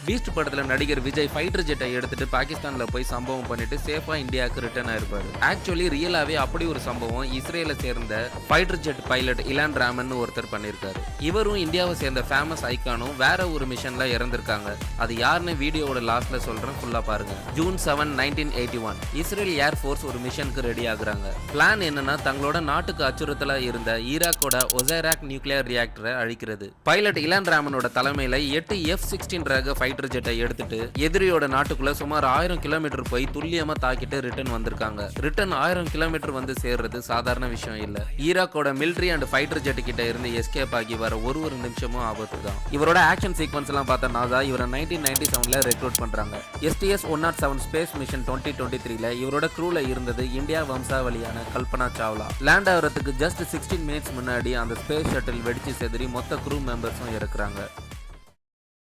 Beast படத்துல நடிகர் Vijay fighter ஜெட்டை எடுத்துட்டு பாகிஸ்தான்ல போய் சம்பவம் பண்ணிட்டு சேஃபா இந்தியாவுக்கு ரிட்டர்ன் ஆயிருப்பாரு. ஆக்சுவலி ரியலாவே அப்படி ஒரு சம்பவம் இஸ்ரேலை சேர்ந்த fighter jet pilot Ilan Ramon ஒருத்தர் பண்ணிருக்காரு. இவரும் இந்தியாவை சேர்ந்த ஃபேமஸ் ஐகானும் வேற ஒரு மிஷன்ல இறந்திருக்காங்க. அது யாருன்னு வீடியோவோட லாஸ்ட்ல சொல்றேன், ஃபுல்லா பாருங்க. ஜூன் 7, 1981 இஸ்ரேல் ஏர்ஃபோர்ஸ் ஒரு மிஷனுக்கு ரெடி ஆகுறாங்க. பிளான் என்னன்னா தங்களோட நாட்டுக்கு அச்சுறுத்தலா இருந்த ஈராக்கோட ஒசைராக் நியூக்ளியர் ரியாக்டரை அழிக்கிறது. பைலட் இலான் ராமனோட தலைமையில 8 F-16 ரக ஃபைட்டர் ஜெட்டை எடுத்துட்டு எதிரியோட நாட்டுக்குள்ள சுமார் 1000 கிலோமீட்டர் போய் துல்லியமா தாக்கிட்டு ரிட்டர்ன் வந்திருக்காங்க. ரிட்டர்ன் 1000 கிலோமீட்டர் வந்து சேர்றது சாதாரண விஷயம் இல்ல. ஈராக்கோட மிலிட்டரி அண்ட் ஃபைட்டர் ஜெட் கிட்ட இருந்து எஸ்கேப் ஆகி வர ஒரு நிமிஷமும் ஆபத்து தான். இவரோட ஆக்ஷன் சீக்வன்ஸ் எல்லாம் பார்த்த நாசா இவரை 1997ல ரெக்ரூட் பண்றாங்க. STS-107 ஸ்பேஸ் மிஷன் 2023ல இவரோட க்ரூல இருந்தது இந்தியா வம்சாவளியான கல்பனா சாவ்லா. லேண்ட் ஆகிறதுக்கு ஜஸ்ட் 16 மினிட்ஸ் முன்னாடி அந்த ஸ்பேஸ் ஷட்டில் வெடிச்சு செதறி மொத்த க்ரூ மெம்பர்ஸும் இறக்குறாங்க.